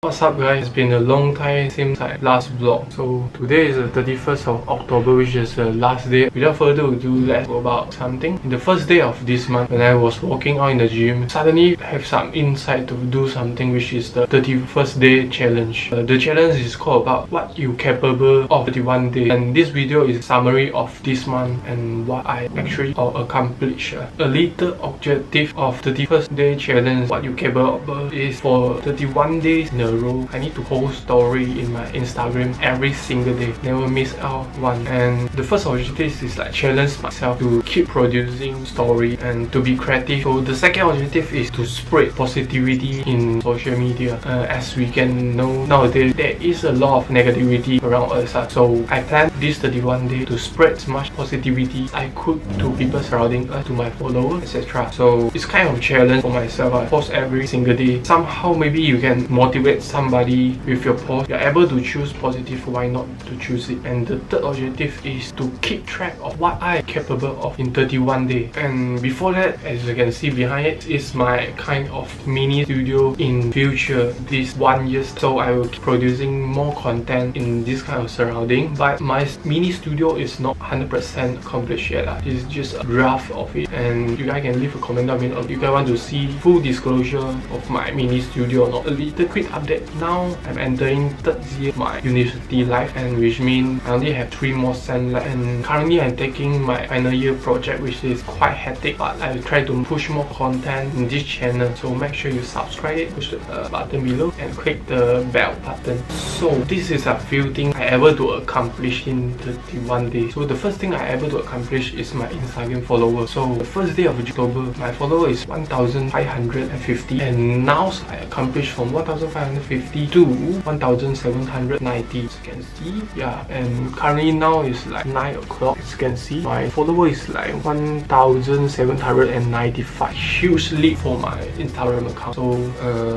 What's up guys, it's been a long time since my last vlog. So today is the 31st of October, which is the last day. Without further ado, let's go about something. In the first day of this month, when I was walking out in the gym, suddenly I have some insight to do something, which is the 31st day challenge. The challenge is called about what you capable of 31 days, and this video is a summary of this month and what I actually accomplished. A little objective of 31st day challenge, what you capable of, is for 31 days in a row I need to post story in my Instagram every single day, never miss out one. And the first objective is like challenge myself to keep producing story and to be creative. So the second objective is to spread positivity in social media. As we can know nowadays, there is a lot of negativity around us, so I plan this 31 days to spread as much positivity I could to people surrounding us, to my followers, etc. So it's kind of a challenge for myself. I post every single day. Somehow maybe you can motivate somebody with your post. You're able to choose positive, why not to choose it? And the third objective is to keep track of what I am capable of in 31 days. And before that, as you can see behind it, is my kind of mini studio in future, this 1 year. So I will keep producing more content in this kind of surrounding, but my mini studio is not 100% accomplished yet. It's just a draft of it, and you guys can leave a comment down below if you guys want to see full disclosure of my mini studio or not. A little quick update. Now I'm entering third year of my university life, and which means I only have 3 more sem left, and currently I'm taking my final year project, which is quite hectic, but I will try to push more content in this channel. So make sure you subscribe it, push the button below and click the bell button. So this is a few things I able to accomplish in 31 days. So the first thing I able to accomplish is my Instagram followers. So the first day of October, my follower is 1,550, and now I accomplished from 1,550 to 1,790, as you can see. Yeah, and currently now is like 9 o'clock. As you can see, my follower is like 1,795. Huge leap for my Instagram account. So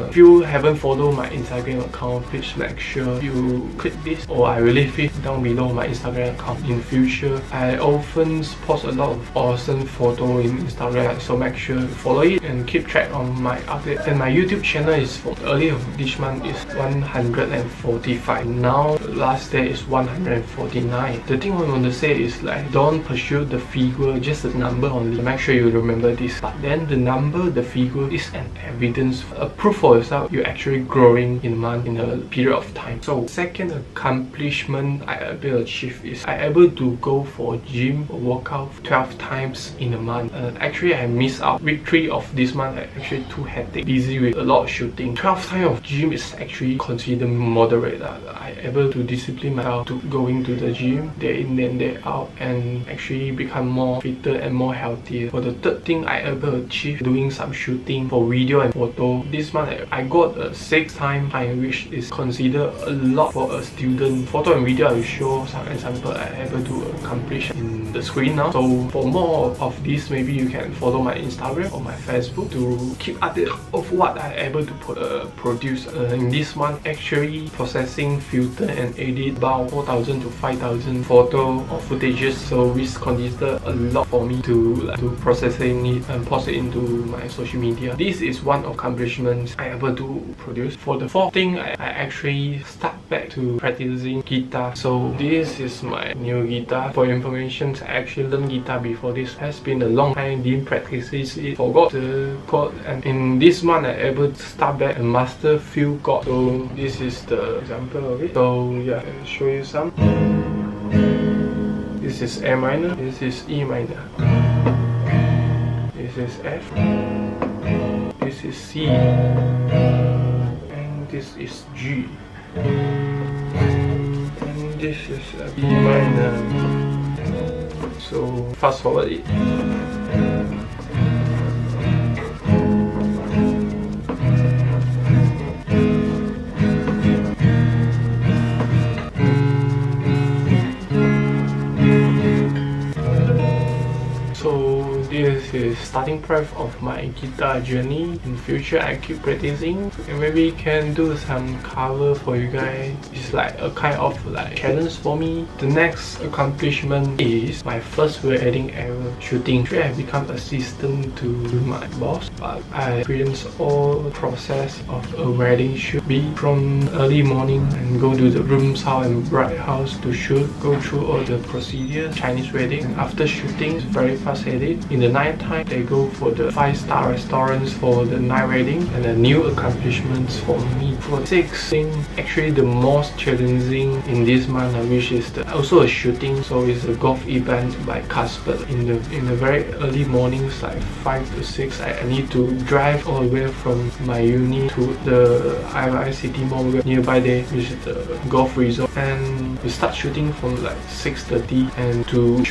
if you haven't followed my Instagram account, please make sure you click this, or I will leave it down below my Instagram account. In future, I often post a lot of awesome photos in Instagram, so make sure you follow it and keep track on my update. And my YouTube channel is from earlier this month is 145. Now last day is 149. The thing I want to say is like, don't pursue the figure, just the number only. Make sure you remember this. But then the number, the figure is an evidence, a proof for yourself you're actually growing in a month, in a period of time. So second accomplishment I able to achieve is I able to go for gym or workout 12 times in a month. Actually I missed out week 3 of this month. I actually too hectic, busy with a lot of shooting. 12 times of gym is actually considered moderate. I able to discipline myself to going to the gym day in and day out, and actually become more fitter and more healthier. For the third thing I able to achieve, doing some shooting for video and photo. This month I got a 6 time, which is considered a lot for a student. Photo and video I will show some example I able to accomplish in the screen now. So for more of this, maybe you can follow my Instagram or my Facebook to keep update of what I able to produce. In this month, actually processing, filter and edit about 4,000 to 5,000 photo or footages, so which considered a lot for me to processing it and post it into my social media. This is one accomplishment I able to produce. For the fourth thing, I actually start back to practicing guitar. So this is my new guitar. For information, I actually learned guitar before this. Has been a long time, didn't practice it, forgot the chord, and in this month I able to start back and master few chords. So this is the example of it. So yeah, I'll show you some. This is A minor, this is E minor, this is F, this is C, and this is G, and this is B minor. So fast forward it. the starting point of my guitar journey. In future I keep practicing and maybe can do some cover for you guys. It's like a kind of like challenge for me. The next accomplishment is my first wedding ever shooting. Actually, I become assistant to my boss, but I experience all the process of a wedding shoot, be from early morning and go to the room house and bride house to shoot, go through all the procedures. Chinese wedding, and after shooting it's very fast edit. In the night time they go for the 5-star restaurants for the night wedding. And the new accomplishments for me for 6 thing, actually the most challenging in this month, which is also a shooting. So it's a golf event by Casper. In the very early mornings, like 5 to 6, I need to drive all the way from my uni to the I City Mall nearby there, which is the golf resort, and we start shooting from like 6:30 and to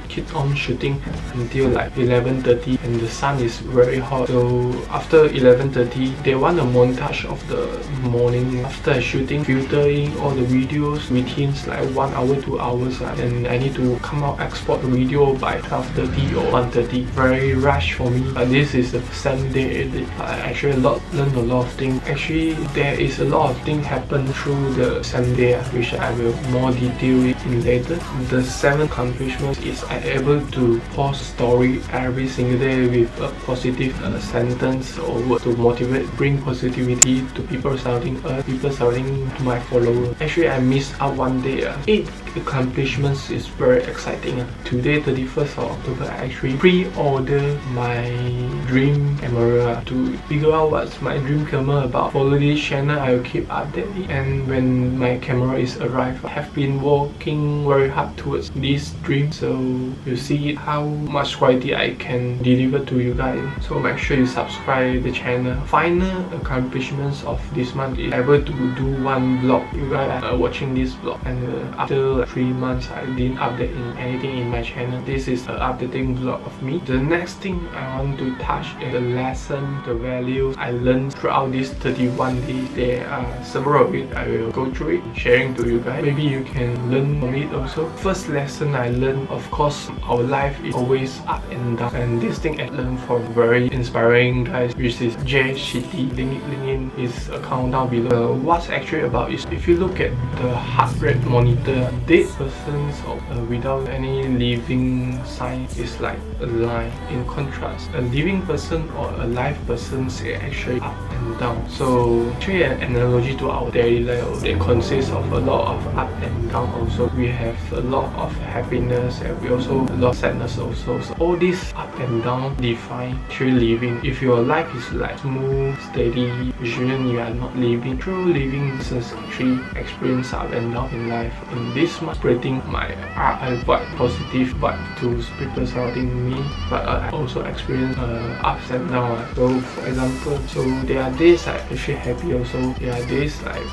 keep on shooting until like 11:30, and the sun is very hot. So after 11:30 they want a montage of the morning after shooting, filtering all the videos within like 1 hour 2 hours, and I need to come out export the video by 12:30 or 1:30. Very rush for me, but this is the same day edit. I actually learn a lot of things. Actually there is a lot of things happen through the same day, which I will more detail it in later. The 7th accomplishment is I able to post story every single day with a positive sentence or word to motivate, bring positivity to people surrounding us, people surrounding to my followers. Actually I missed out one day. 8 accomplishments is very exciting. Today 31st of October I actually pre-order my dream camera. To figure out what's my dream camera about, follow this channel, I will keep updating. And when my camera is arrived, I have been working very hard towards this dream, so you see how much quality I can deliver to you guys. So make sure you subscribe the channel. Final accomplishments of this month is able to do one vlog. You guys are watching this vlog, and after 3 months I didn't update anything in my channel. This is an updating vlog of me. The next thing I want to touch is the lesson, the values I learned throughout these 31 days. There are several of it. I will go through it, sharing to you guys. Maybe you can learn from it also. First lesson I learned, of course, our life is always up and down, and this thing I learned from very inspiring guys, which is Jay Shitty. Link in his account down below. What's actually about is, if you look at the heart rate monitor, dead persons without any living sign is like a line. In contrast, a living person or a live person is actually up and down. So actually an analogy to our daily life, it consists of a lot of up and down also. We have a lot of happiness and we also a lot of sadness also. So all this up and down define actually living. If your life is like smooth, steady, usually you are not living. True living is actually experience up and down in life. In this month, spreading my vibe, positive vibe to people surrounding me, but I also experience ups and downs. So for example, so there are days I actually happy also. There are days like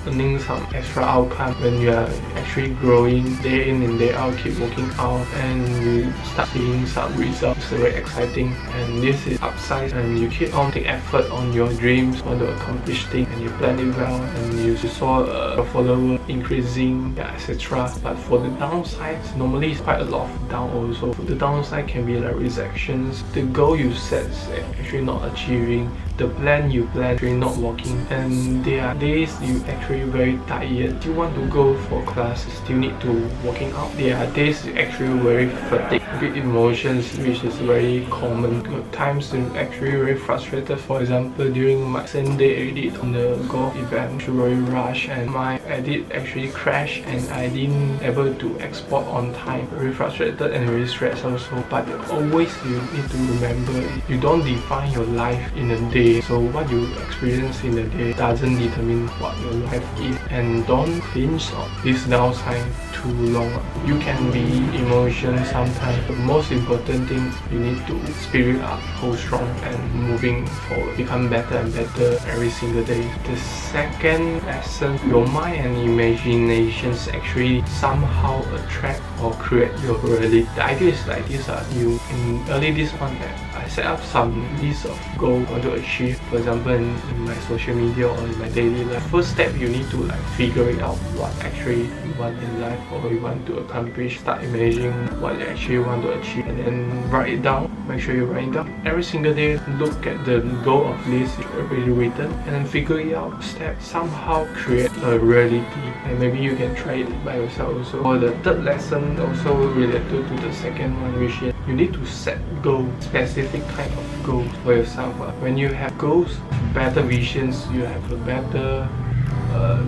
earning some extra outcome when you are actually growing day in and day out, keep working out, and you start seeing some results. It's very exciting, and this is upside, and you keep on taking effort on your dreams, want to accomplish things, and you plan it well, and you saw your follower increasing, etc. But for the downsides, normally it's quite a lot of down also. For the downside can be like rejections, the goal you set is actually not achieving, the plan you plan actually not working, and there are days you actually very tired, you want to go for class, still need to working out. There are days you actually very fatigued, big emotions, which is very common. Good times you actually very frustrated. For example, during my same day edit on the golf event, very rush, and my edit actually crashed and I didn't able to export on time. Very frustrated and very stressed also. But always you need to remember, you don't define your life in a day. So what you experience in a day doesn't determine what your life is, and don't cling on this downside too long. You can be emotional sometimes. The most important thing, you need to spirit up, hold strong, and moving forward, become better and better every single day. The second lesson, your mind and imaginations actually somehow attract or create your reality. The idea is like this. In early this month, I I set up some list of goals I want to achieve. For example, in my social media or in my daily life. First step, you need to like figure it out what actually you want in life or you want to accomplish. Start imagining what you actually want to achieve and then write it down. Make sure you write it down. Every single day, look at the goal of list you already written and then figure it out. Step somehow create a reality, and maybe you can try it by yourself also. For the third lesson, also related to the second one, which is you need to set goals, specific kind of goals for yourself. When you have goals, better visions, you have a better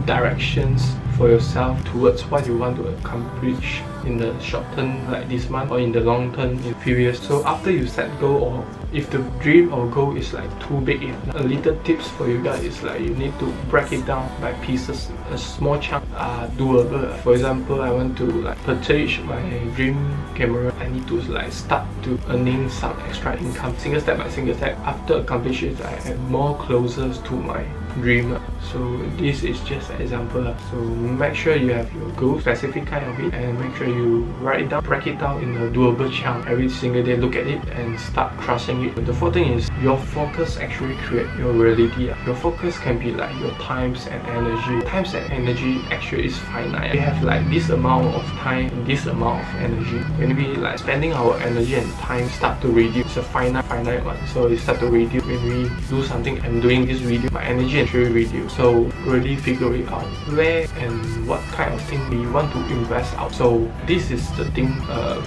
directions for yourself towards what you want to accomplish in the short term, like this month, or in the long term, in a few years. So after you set goal, or if the dream or goal is like too big, a little tips for you guys is like you need to break it down by pieces. A small chunk are doable. For example, I want to like purchase my dream camera. I need to like start to earning some extra income, single step by single step. After accomplishing it, I am more closer to my dream. So this is just an example. So make sure you have your goal, specific kind of it, and make sure you write it down, break it down in a doable chunk. Every single day, look at it and start crushing it. The fourth thing is your focus actually create your reality. Your focus can be like your times and energy. Times and energy actually is finite. We have like this amount of time and this amount of energy. When we like spending our energy and time start to reduce, it's a finite one. So it start to reduce. When we do something, I'm doing this video, my energy actually reduce. So really figure it out where and what kind of thing we want to invest out. So this is the thing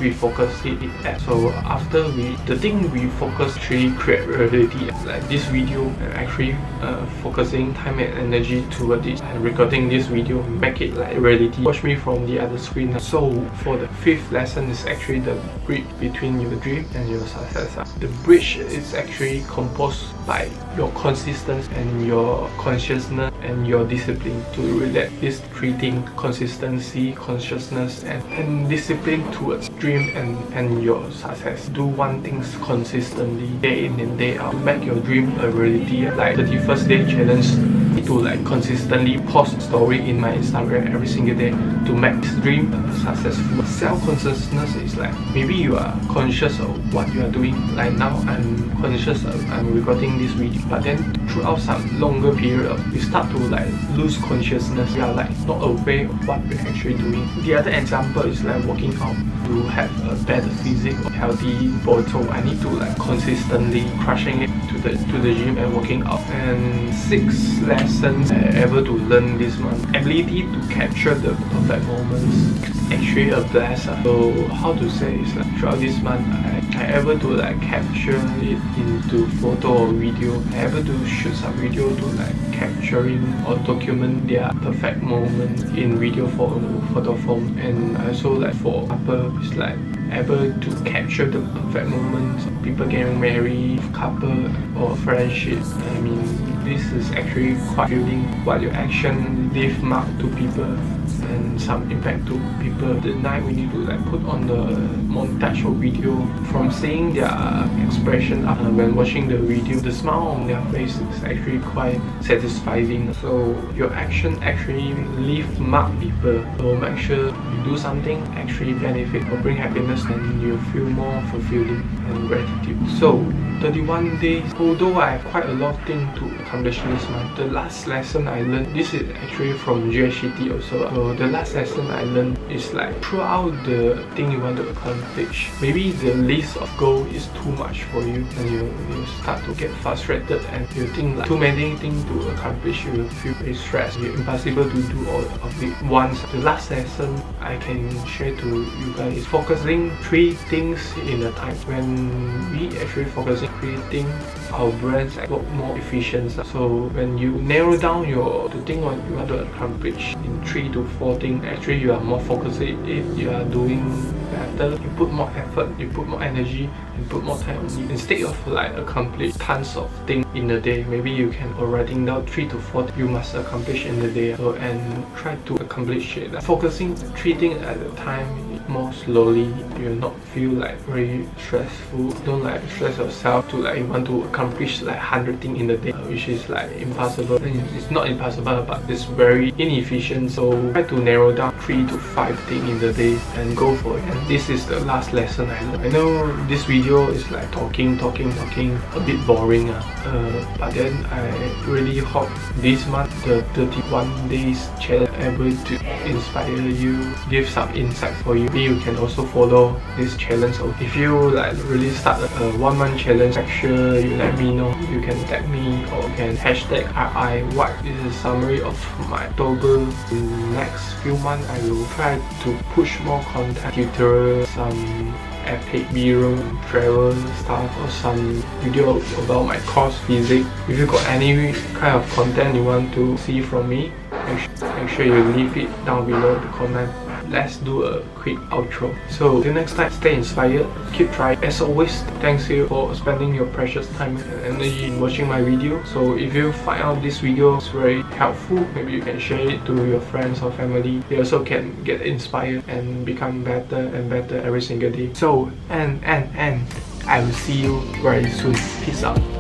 we focus it at. So after the thing we focus actually create reality. Like this video, I'm actually focusing time and energy toward this and recording this video, make it like reality. Watch me from the other screen. So for the fifth lesson is actually the bridge between your dream and your success. The bridge is actually composed by your consistency and your consciousness and your discipline. To relate these three things: consistency, consciousness, and discipline towards dream and your success. Do one thing consistently, day in and day out, to make your dream a reality. Like 31st day challenge, to like consistently post story in my Instagram every single day to make this dream successful. Self-consciousness is like maybe you are conscious of what you are doing. Like now I'm conscious of I'm recording this video, but then throughout some longer period you start to like lose consciousness. You are like not aware of what you're actually doing. The other example is like working out. To have a better physique or healthy body, so I need to like consistently crushing it to the gym and working out. And 6 lessons I able to learn this month: ability to capture the perfect moments. Actually a blessing. So how to say is like throughout this month I able to like capture it into photo or video. I able to shoot some video to like capturing or document their perfect moment in video form, photo form. And also like for couple, it's like able to capture the perfect moments of people getting married, couple or friendship. I mean, this is actually quite feeling what your action leave mark to people and some impact to people. The night we need to like put on the montage or video, from seeing their expression when watching the video, the smile on their face is actually quite satisfying. So your action actually leave mark people. So make sure you do something actually benefit or bring happiness, and you feel more fulfilling and gratitude. So 31 days, although I have quite a lot of things to accomplish this month. The last lesson I learned, this is actually from GHCT also. So the last lesson I learned is like throughout the thing you want to accomplish, maybe the list of goals is too much for you and you start to get frustrated and you think like too many things to accomplish. You will feel very stressed. It's impossible to do all of it once. The last lesson I can share to you guys is focusing 3 things in a time. When we actually focusing creating our brains work more efficient. So when you narrow down the thing what you want to accomplish in 3 to 4 things, actually you are more focused. You are doing better. You put more effort, you put more energy, and put more time on it. Instead of like accomplish tons of things in a day, maybe you can writing down 3 to 4 you must accomplish in a day. So and try to accomplish it. Like focusing 3 things at a time, more slowly, you will not feel like very stressful. Don't like stress yourself to like you want to accomplish like 100 things in a day, which is like impossible. And it's not impossible, but it's very inefficient. So try to narrow down 3 to 5 things in the day and go for it. And this is the last lesson I learned. I know this video is like talking, a bit boring, but then I really hope this month, the 31 days challenge, able to inspire you, give some insights for you. Maybe you can also follow this challenge. So if you like really start a 1 month challenge, make sure you let me know. You can tag me or you can hashtag RIWhite. This is a summary of my October. In the next few months, I will try to push more content, tutorials, some epic B-roll, travel stuff, or some video about my course physics. If you got any kind of content you want to see from me, make sure you leave it down below the comment. Let's do a quick outro. So till next time, stay inspired, keep trying. As always, thanks you for spending your precious time and energy in watching my video. So if you find out this video is very helpful, maybe you can share it to your friends or family. They also can get inspired and become better and better every single day. So and I will see you very soon. Peace out.